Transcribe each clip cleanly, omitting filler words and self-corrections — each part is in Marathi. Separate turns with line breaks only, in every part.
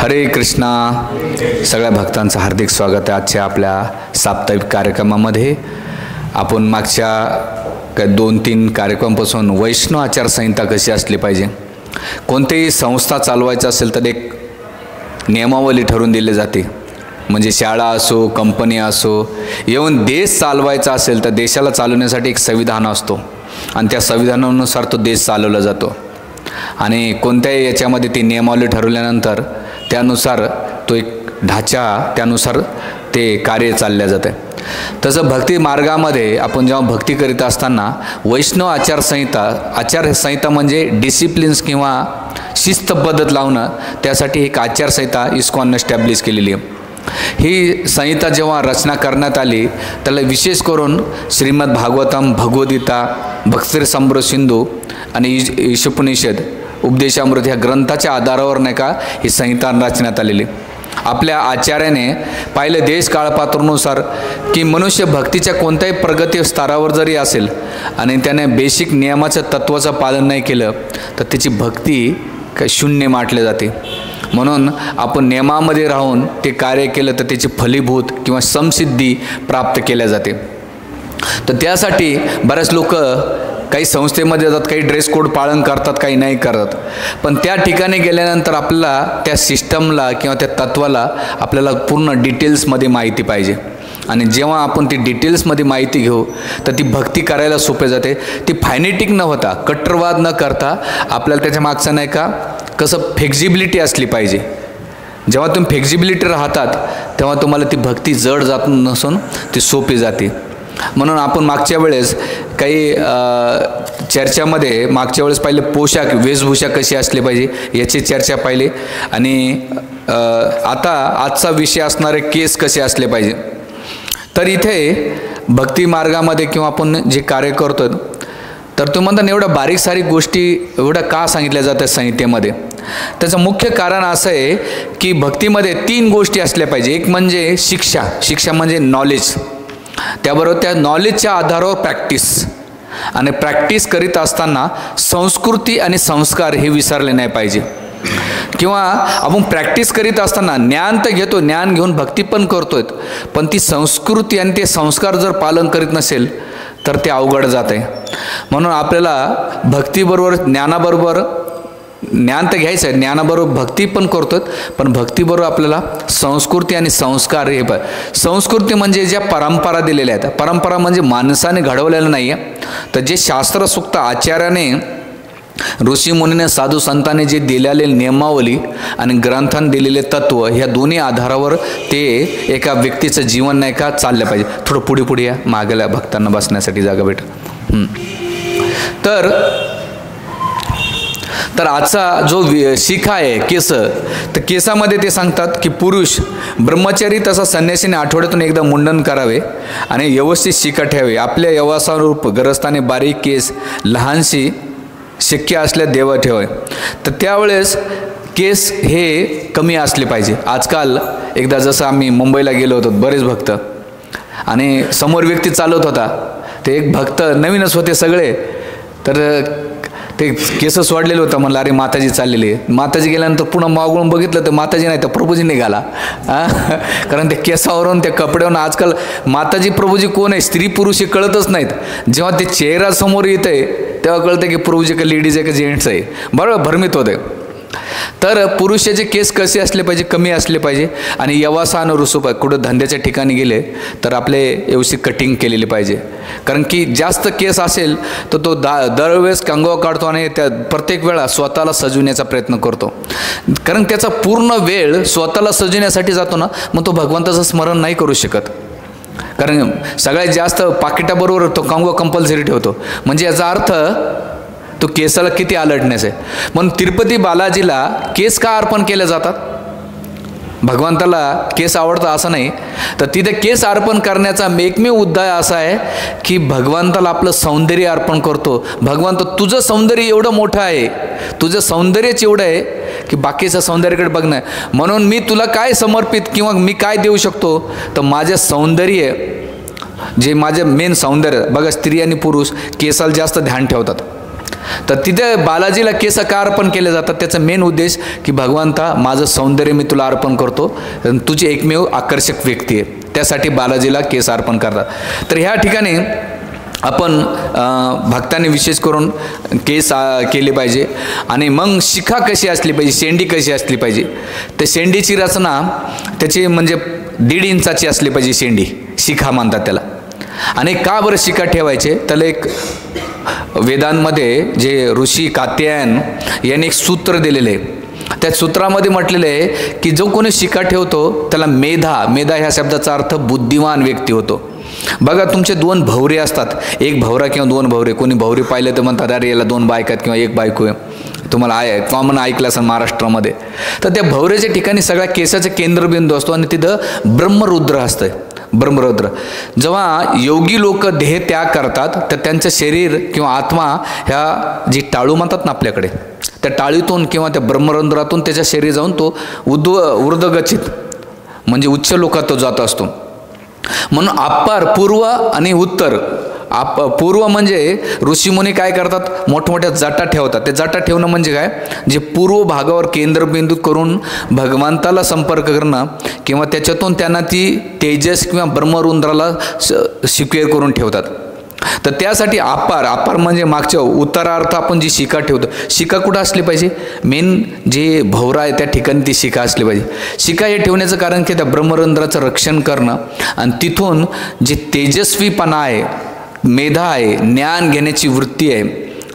हरे कृष्णा. सगळ्या भक्तांचं हार्दिक स्वागत आहे आजच्या आपल्या साप्ताहिक कार्यक्रमामध्ये. आपण मागच्या 2-3 कार्यक्रमापासून वैष्णव आचारसंहिता कशी असली पाहिजे, कोणतेही संस्था चालवायचं असेल तर एक नियमावली ठरवून दिली जाते. म्हणजे शाळा असो, कंपनी असो, येऊन देश चालवायचा असेल तर देशाला चालवण्यासाठी एक संविधान असतो आणि त्या संविधानानुसार तो देश चालवला जातो. आणि कोणत्याही याच्यामध्ये ती नियमावली ठरवल्यानंतर त्यानुसार तो एक ढाचा, त्यानुसार ते कार्य चालल्या जाते. तसं भक्ती मार्गामध्ये आपण जेव्हा भक्ती करीत असताना वैष्णव आचारसंहिता म्हणजे डिसिप्लिन्स किंवा शिस्त पद्धत लावणं, त्यासाठी एक आचारसंहिता इस्कॉनने एस्टॅब्लिश केलेली आहे. ही संहिता जेव्हा रचना करण्यात आली त्याला विशेष करून श्रीमद भागवतम, भगवद्गीता, भक्तिरसाम्र सिंधू आणि ईशोपनिषद, उपदेशामृत ह्या ग्रंथाच्या आधारावर नाही का ही संहिता रचण्यात आलेली. आपल्या आचार्याने पाहिले देश काळपात्रानुसार की मनुष्य भक्तीच्या कोणत्याही प्रगती स्तरावर जरी असेल आणि त्याने बेसिक नियमाच्या तत्त्वाचं पालन नाही केलं तर त्याची भक्ती शून्य माटली जाते. म्हणून आपण नियमामध्ये राहून ते कार्य केलं तर त्याची फलीभूत किंवा समसिद्धी प्राप्त केल्या जाते. तर त्यासाठी बरेच लोक काही संस्थेमध्ये जातात, काही ड्रेस कोड पालन करतात, काही नाही करत. पण त्या ठिकाणी गेल्यानंतर आपल्याला त्या सिस्टमला किंवा त्या तत्वाला आपल्याला पूर्ण डिटेल्समध्ये माहिती पाहिजे. आणि जेव्हा आपण ती डिटेल्समध्ये माहिती घेऊ तर ती भक्ती करायला सोपे जाते. ती फायनेटिक न होता, कट्टरवाद न करता आपल्याला त्याच्या मागचं नाही का कसं फ्लेक्झिबिलिटी असली पाहिजे. जेव्हा तुम्ही फ्लेक्झिबिलिटी राहतात तेव्हा तुम्हाला ती भक्ती जड जात नसून ती सोपी जाते. म्हणून आपण मागच्या वेळेस काही चर्चामध्ये मागच्या वेळेस पाहिले पोशाख, वेशभूषा कशी असली पाहिजे याची चर्चा पाहिली. आणि आता आजचा विषय असणारे केस कसे असले पाहिजे. तर इथे भक्ती मार्गामध्ये किंवा आपण जे कार्य करतो तर तुम्ही म्हणता एवढ्या बारीक सारीक गोष्टी एवढ्या का सांगितल्या जातात संहितेमध्ये. त्याचं मुख्य कारण असं आहे की भक्तीमध्ये 3 गोष्टी असल्या पाहिजे. एक म्हणजे शिक्षा म्हणजे नॉलेज, त्याबरोबर त्या नॉलेजच्या आधारावर प्रॅक्टिस, आणि प्रॅक्टिस करीत असताना संस्कृती आणि संस्कार हे विसरले नाही पाहिजे. किंवा आपण प्रॅक्टिस करीत असताना ज्ञान तर घेतो, ज्ञान घेऊन भक्ती पण करतोय, पण ती संस्कृती आणि ते संस्कार जर पालन करीत नसेल तर ते अवघड जात आहे. म्हणून आपल्याला भक्तीबरोबर ज्ञानाबरोबर, ज्ञान तर घ्यायचं आहे, ज्ञानाबरोबर भक्ती पण करतो, पण भक्तीबरोबर आपल्याला संस्कृती आणि संस्कार हे पण. संस्कृती म्हणजे ज्या परंपरा दिलेल्या आहेत, परंपरा म्हणजे माणसाने घडवलेलं नाही आहे, तर जे शास्त्रसूक्त आचार्याने, ऋषीमुनीने, साधू संतांनी जे दिलेले नियमावली आणि ग्रंथांनी दिलेले तत्व, ह्या दोन्ही आधारावर ते एका व्यक्तीचं जीवन नाही का चाललं पाहिजे. थोडं पुढे या, मागल्या भक्तांना बसण्यासाठी जागा भेट. तर आजचा जो शिखा आहे केस, तर केसामध्ये ते सांगतात की पुरुष ब्रह्मचारी तसा संन्यासीने आठवड्यातून एकदा मुंडन करावे आणि व्यवस्थित शिखा ठेवावे. आपल्या यवसानुरूप गरजताने बारीक केस लहानशी शक्य असल्या देवा ठेवावे. तर त्यावेळेस केस हे कमी असले पाहिजे. आजकाल एकदा जसं आम्ही मुंबईला गेलो होतो, बरेच भक्त, आणि समोर व्यक्ती चालत होता, ते एक भक्त नवीनच होते सगळे, तर ते केस सोडलेलं होतं. म्हणलं अरे माताजी चाललेली आहे. माताजी गेल्यानंतर पुन्हा मागून बघितलं तर माताजी नाही तर प्रभूजी निघाला. कारण त्या केसावरून, त्या कपड्यावरून आजकाल माताजी प्रभूजी कोण आहे, स्त्री पुरुष हे कळतच नाहीत. जेव्हा ते चेहरा समोर येत आहे तेव्हा कळतं की प्रभूजी का लेडीज आहे का जेंट्स आहे, बरोबर भ्रमित होते. तर पुरुषाचे केस कसे असले पाहिजे, कमी असले पाहिजे. आणि यवसानुरूप कुठं धंद्याच्या ठिकाणी गेले तर आपले व्यवस्थित कटिंग केलेली पाहिजे. कारण की जास्त केस असेल तर तो दरवेळेस कंगवा काढतो आणि त्या प्रत्येक वेळा स्वतःला सजवण्याचा प्रयत्न करतो. कारण त्याचा पूर्ण वेळ स्वतःला सजवण्यासाठी जातो ना, मग तो भगवंताचं स्मरण नाही करू शकत. कारण सगळ्यात जास्त पाकिटाबरोबर तो कंगवा कंपल्सरी ठेवतो. म्हणजे याचा अर्थ तो केसाला किती अलर्टनेस आहे. म्हणून तिरुपती बालाजीला केस का अर्पण केले जातात? भगवंताला केस आवडतं असं नाही, तर तिथे केस अर्पण करण्याचा एकमेव उद्देश असा आहे की भगवंताला आपलं सौंदर्य अर्पण करतो. भगवंत तुझं सौंदर्य एवढं मोठं आहे, तुझं सौंदर्यच एवढं आहे की बाकीच्या सौंदर्याकडे बघणं. म्हणून मी तुला काय समर्पित किंवा मी काय देऊ शकतो, तर माझं सौंदर्य, जे माझं मेन सौंदर्य. बघा स्त्री आणि पुरुष केसाला जास्त ध्यान ठेवतात. तर तिथे बालाजीला केस का अर्पण केले जातात? त्याचा मेन उद्देश की भगवंता माझं सौंदर्य मी तुला अर्पण करतो, तुझी एकमेव आकर्षक व्यक्ती आहे, त्यासाठी बालाजीला केस अर्पण करतात. तर ह्या ठिकाणी आपण भक्तांनी विशेष करून केस केले पाहिजे. आणि मग शिखा कशी असली पाहिजे, शेंडी कशी असली पाहिजे? तर शेंडीची रचना त्याची म्हणजे 1.5 इंचाची असली पाहिजे शेंडी, शिखा म्हणतात त्याला. आणि का बरं शिखा ठेवायचे? त्याला एक वेदांमध्ये जे ऋषी कात्यायन यांनी एक सूत्र दिलेले आहे, त्या सूत्रामध्ये म्हटलेलं आहे की जो कोणी शिखा ठेवतो त्याला मेधा ह्या शब्दाचा अर्थ बुद्धिमान व्यक्ती होतो. बघा, तुमचे 2 भवरे असतात, एक भवरा किंवा 2 भवरे. कोणी भवरे पाहिलं तर म्हणतात अरे याला 2 बायका आहेत किंवा 1 बायको आहे. तुम्हाला कॉमन ऐकलं असेल महाराष्ट्रामध्ये. तर त्या भवरेच्या ठिकाणी सगळ्या केसाचा केंद्रबिंदू असतो आणि तिथं ब्रह्मरुद्र असतं. ब्रह्मरुद्र जेव्हा योगी लोक देह त्याग करतात तर त्यांचं शरीर किंवा आत्मा ह्या जी टाळू म्हणतात ना आपल्याकडे, त्या टाळीतून किंवा त्या ब्रह्मरुद्रातून त्याच्या शरीर जाऊन तो ऊर्ध्वगच्छित म्हणजे उच्च लोकात तो जात असतो. म्हणून अप्पार, पूर्व आणि उत्तर. पूर्व म्हणजे ऋषीमुनी काय करतात, मोठमोठ्या जटा ठेवतात. ते जटा ठेवणं म्हणजे काय, जे पूर्व भागावर केंद्रबिंदू करून भगवंताला संपर्क करणं किंवा त्याच्यातून त्यांना ती तेजस किंवा ब्रह्मरुद्राला सिक्युअर करून ठेवतात. तर त्यासाठी अपार म्हणजे मागच्या उत्तरार्थ आपण जी शिखा ठेवतो, शिखा कुठं असली पाहिजे? मेन जे भवरा आहे त्या ठिकाणी ती शिखा असली पाहिजे. शिखा हे ठेवण्याचं कारण की त्या ब्रह्मरंध्राचं रक्षण करणं आणि तिथून जे तेजस्वीपणा आहे, मेधा आहे, ज्ञान घेण्याची वृत्ती आहे,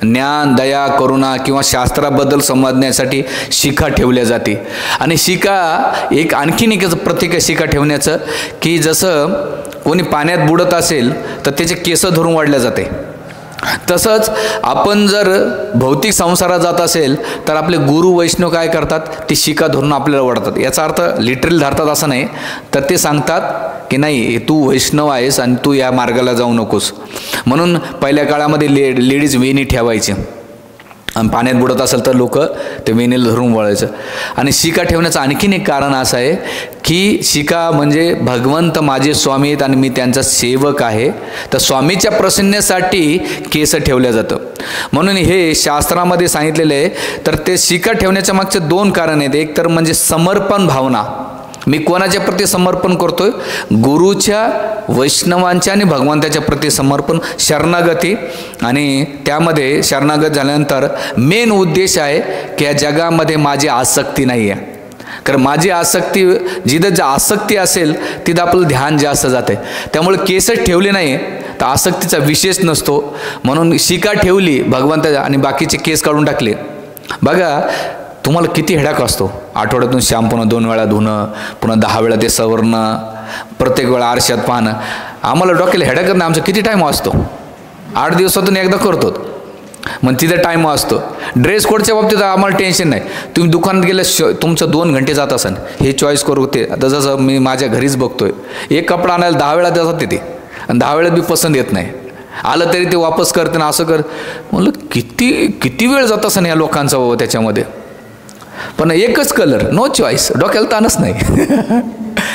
ज्ञान, दया, करुणा किंवा शास्त्राबद्दल समजण्यासाठी शिखा ठेवल्या जाते. आणि शिखा एक आणखीन एक प्रतीक आहे शिखा ठेवण्याचं, की जसं कोणी पाण्यात बुडत असेल तर त्याचे केस धरून वाढले जाते, तसंच आपण जर भौतिक संसारात जात असेल तर आपले गुरु वैष्णव काय करतात, ती शिखा धरून आपल्याला ओढतात. याचा अर्थ लिटरली धरतात असं नाही, तर ते सांगतात की नाही तू वैष्णव आहेस आणि तू या मार्गाला जाऊ नकोस. म्हणून पहिल्या काळामध्ये लेडीज वेणी ठेवायची आणि पाण्यात बुडत असेल तर लोक ते वेणीला धरून वळायचं. आणि शिखा ठेवण्याचं आणखीन एक कारण असं आहे की शिखा म्हणजे भगवंत माझे स्वामी आहेत आणि मी त्यांचा सेवक आहे, तर स्वामीच्या प्रसन्नतेसाठी केस ठेवलं जातं. म्हणून हे शास्त्रामध्ये सांगितलेलं आहे. तर ते शिखा ठेवण्याच्या मागचे 2 कारण आहेत. एक तर म्हणजे समर्पण भावना, मी कोणाच्या प्रती समर्पण करतोय, गुरुच्या, वैष्णवांच्या आणि भगवंताच्या प्रती समर्पण, शरणागती. आणि त्यामध्ये शरणागत झाल्यानंतर मेन उद्देश आहे की या जगामध्ये माझी आसक्ती नाही आहे. कारण माझी आसक्ती, जिथं आसक्ती असेल तिथं आपलं ध्यान जास्त जाते. त्यामुळे केसच ठेवले नाही तर आसक्तीचा विशेष नसतो. म्हणून शिखा ठेवली भगवंताच्या आणि बाकीचे केस काढून टाकले. बघा तुम्हाला किती हेडाक असतो, आठवड्यातून शॅम्पूनं 2 वेळा धुणं, पुन्हा 10 वेळा ते सवरणं, प्रत्येक वेळा आरशात पाहणं. आम्हाला डोक्याला हेडाक नाही, आमचा किती टाईम असतो, 8 दिवसातून एकदा करतो, मग तिथं टाईम असतो. ड्रेस कोडच्या बाबतीत आम्हाला टेन्शन नाही. तुम्ही दुकानात गेले तुमचं 2 घंटे जात असाल, हे चॉईस करू ते. आता जसं मी माझ्या घरीच बघतोय, एक कपडा आणायला 10 वेळा जातात ते, आणि 10 वेळा बी पसंत येत नाही, आलं तरी ते वापस करते ना असं कर. म्हणलं किती वेळ जात असेल या लोकांचा बाबा त्याच्यामध्ये. पण एकच कलर, नो चॉईस, डोक्याला ताणच नाही.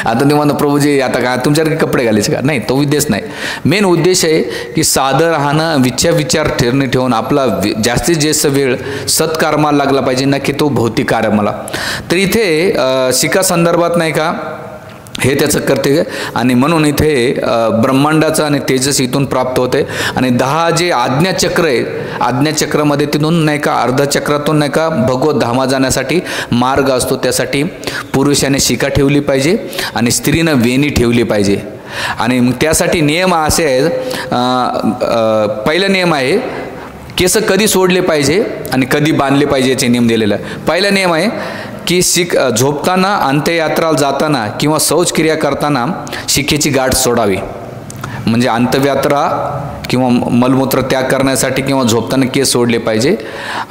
आता ते म्हणा प्रभूजी आता काय तुमच्याकडे कपडे घालायचे का? नाही, तो उद्देश नाही. मेन उद्देश आहे की साधं राहणं, विचार ठेवून आपला जास्तीत जास्त वेळ सत्कर्माला लागला पाहिजे, ना की तो भौतिक कर्माला. तर इथे शिखा संदर्भात नाही का हे त्याचं कर्तव्य. आणि म्हणून इथे ब्रह्मांडाचं आणि तेजस इथून प्राप्त होते. आणि 10 जे आज्ञाचक्र आहे, आज्ञाचक्रामध्ये तिथून नाही का अर्धचक्रातून नाही का भगवत धामा जाण्यासाठी मार्ग असतो. त्यासाठी पुरुषाने शिखा ठेवली पाहिजे आणि स्त्रीनं वेणी ठेवली पाहिजे. आणि मग त्यासाठी नियम असे आहेत. पहिला नियम आहे केस कधी सोडले पाहिजे आणि कधी बांधले पाहिजे याचे नियम दिलेला आहे. पहिला नियम आहे की झोपताना, अंत्ययात्राला जाताना किंवा शौचक्रिया करताना शिखेची गाठ सोडावी. म्हणजे अंत्ययात्रा किंवा मलमूत्र त्याग करण्यासाठी किंवा झोपताना केस सोडले पाहिजे.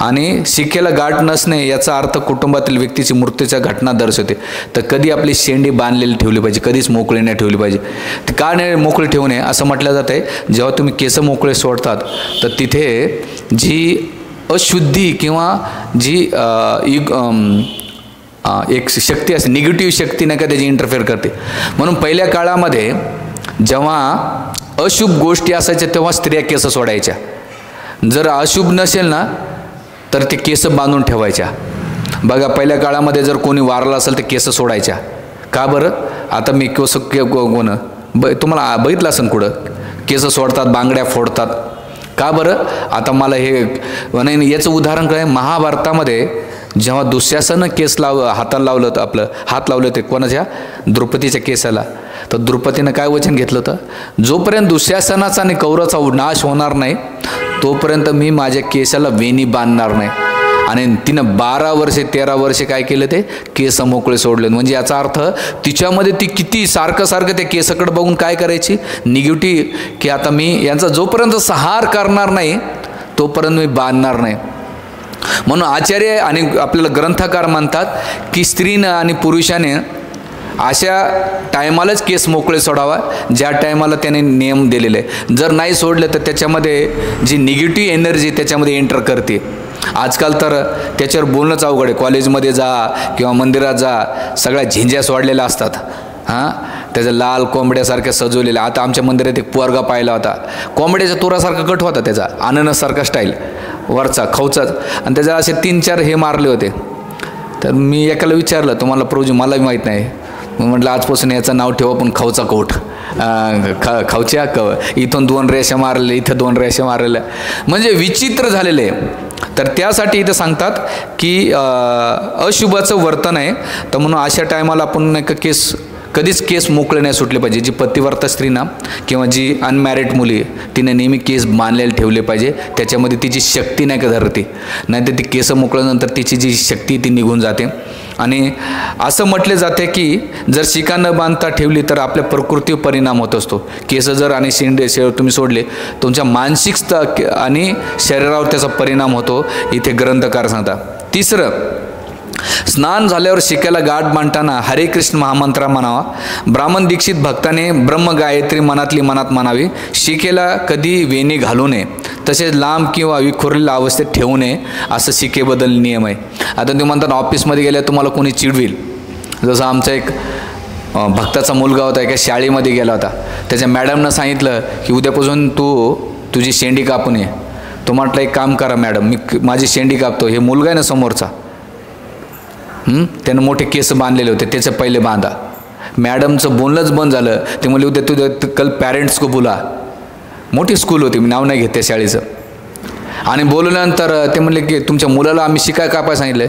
आणि शिखेला गाठ नसणे याचा अर्थ कुटुंबातील व्यक्तीची मृत्यूच्या घटना दर्शवते. तर कधी आपली शेंडी बांधलेली ठेवली पाहिजे, कधीच मोकळी नाही ठेवली पाहिजे. तर का नाही मोकळी ठेवू नये असं म्हटलं जातं आहे. जेव्हा तुम्ही केस मोकळे सोडतात तर तिथे जी अशुद्धी किंवा जी एक शक्ती असते, निगेटिव्ह शक्ती नाही का त्याची इंटरफेअर करते. म्हणून पहिल्या काळामध्ये जेव्हा अशुभ गोष्टी असायच्या तेव्हा स्त्रिया केस सोडायच्या. जर अशुभ नसेल ना तर ते केस बांधून ठेवायच्या. बघा पहिल्या काळामध्ये जर कोणी वारला असेल तर केस सोडायच्या. का बरं? आता मी कोण तुम्हाला बघितलं असेल कुठं केस सोडतात, बांगड्या फोडतात. का बरं? आता मला हे नाही, याचं उदाहरण काय, महाभारतामध्ये जेव्हा दुःशासनं केस हाताला लावलं होतं, आपलं हात लावलं ते कोणाच्या, द्रौपदीच्या केसाला, तर द्रौपदीनं काय वचन घेतलं होतं, जोपर्यंत दुःशासनाचा आणि कौरवाचा नाश होणार नाही तोपर्यंत मी माझ्या केसाला वेणी बांधणार नाही. आणि तिनं 12 वर्षे 13 वर्षे काय केलं, ते केस मोकळे सोडले. म्हणजे याचा अर्थ तिच्यामध्ये ती किती सारखं त्या केसाकडे बघून काय करायची, निगेटिव्ह, की आता मी यांचा जोपर्यंत सहार करणार नाही तोपर्यंत मी बांधणार नाही. म्हणून आचार्य आणि आपल्याला ग्रंथकार म्हणतात की स्त्रीनं आणि पुरुषाने अशा टायमालाच केस मोकळे सोडावा ज्या टायमाला त्याने नियम दिलेले आहे. जर नाही सोडले तर त्याच्यामध्ये जी निगेटिव्ह एनर्जी त्याच्यामध्ये एंटर करते. आजकाल तर त्याच्यावर बोलणंच अवघड आहे. कॉलेजमध्ये जा किंवा मंदिरात जा, सगळ्या झिंज्या सोडलेल्या असतात. त्याच्या लाल कोंबड्यासारख्या सजवलेल्या. आता आमच्या मंदिरात एक पोरगा पाहिला होता, कोंबड्याच्या तुरासारखा कट होता त्याचा, अननसारखा स्टाईल वरचा खवचाच, आणि त्याच्या असे 3-4 हे मारले होते. तर मी एकाला विचारलं, तुम्हाला प्रभूजी मला माहीत नाही. मग म्हटलं आजपासून याचं नाव ठेवा, पण खवचा कोट, खवच्या इथून 2 रेषा मारलेल्या, इथं 2 रेषा मारलेल्या, म्हणजे विचित्र झालेले. तर त्यासाठी इथं सांगतात की अशुभाचं वर्तन आहे. तर म्हणून अशा टायमाला आपण नाही का कधीच केस मोकळे नाही सुटले पाहिजे. जी पतिव्रता स्त्री ना किंवा जी अनमॅरिड मुली, तिने नेहमी केस बांधलेले ठेवले पाहिजे. त्याच्यामध्ये तिची शक्ती नाही का धरते, नाही तर ती केस मोकळल्यानंतर तिची जी शक्ती ती निघून जाते. आणि असं म्हटले जाते की जर शिका न बांधता ठेवली तर आपल्या प्रकृतीवर परिणाम होत असतो. केस जर आणि शेंडे तुम्ही सोडले, तुमच्या मानसिक आणि शरीरावर त्याचा परिणाम होतो, इथे ग्रंथकार सांगतात. तिसरं, स्नान झाल्यावर शिकेला गाठ बांधताना हरे कृष्ण महामंत्र म्हणावा. ब्राह्मण दीक्षित भक्ताने ब्रह्म गायत्री मनातली मनात म्हणावी. शिकेला कधी वेणी घालू नये, तसेच लांब किंवा विखुरलेल्या अवस्थेत ठेवू नये, असं शिकेबद्दल नियम आहे. आता तुम्ही म्हणतात ऑफिसमध्ये गेल्या तुम्हाला कोणी चिडविल. जसं आमचा एक भक्ताचा मुलगा होता, एका शाळेमध्ये गेला होता. त्याच्या मॅडमनं सांगितलं की उद्यापासून तुझी शेंडी कापून ये. तो म्हटलं एक काम करा मॅडम, मी माझी शेंडी कापतो. हे मुलगा आहे ना समोरचा, त्यानं मोठे केस बांधलेले होते, त्याचं पहिले बांधा. मॅडमचं बोलणंच बंद झालं. ते म्हणले उद्या तुझ्या कल पॅरेंट्स को बोला. मोठी स्कूल होती, मी नाव नाही घेत त्या शाळेचं. आणि बोलल्यानंतर ते म्हणले की तुमच्या मुलाला आम्ही शिकाय कापाय सांगितलं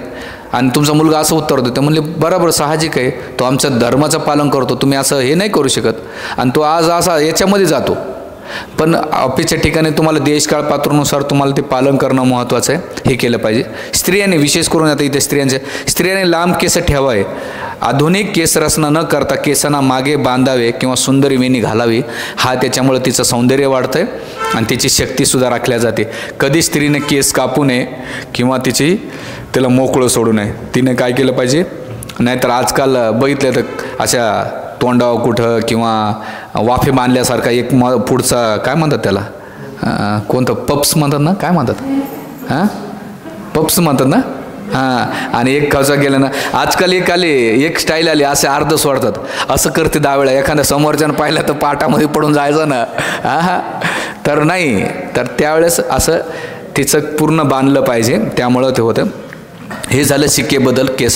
आणि तुमचा मुलगा असं उत्तर होतं. ते म्हणले बरोबर, साहजिक आहे, तो आमच्या धर्माचं पालन करतो, तुम्ही असं हे नाही करू शकत. आणि तो आज असा याच्यामध्ये जातो. पण ऑफिसच्या ठिकाणी तुम्हाला देशकाळ पात्रानुसार तुम्हाला ते पालन करणं महत्त्वाचं आहे, हे केलं पाहिजे. स्त्रियांनी विशेष करून आता इथे स्त्रियांनी लांब केस ठेवावे. आधुनिक केस रचना न करता केसांना मागे बांधावे किंवा सुंदर वेणी घालावी. हा त्याच्यामुळे तिचं सौंदर्य वाढतं आहे आणि तिची शक्तीसुद्धा राखल्या जाते. कधी स्त्रीने केस कापू नये किंवा त्याला मोकळं सोडू नये. तिने काय केलं पाहिजे, नाहीतर आजकाल बघितलं तर अशा तोंडावर कुठं किंवा वाफे बांधल्यासारखा एक पुढचा काय म्हणतात त्याला, कोणतं पप्स म्हणतात ना, काय म्हणतात, पप्स म्हणतात ना, आणि एक खवचा गेला ना. आजकाल एक स्टाईल आली, असे अर्ध सोडतात, असं करते 10 वेळा. एखाद्या समोरच्यानं पाहिलं तर पाटामध्ये पडून जायचं ना, तर नाही, तर त्यावेळेस असं तिचं पूर्ण बांधलं पाहिजे. त्यामुळं ते होतं. हे झालं शिकेबद्दल केस.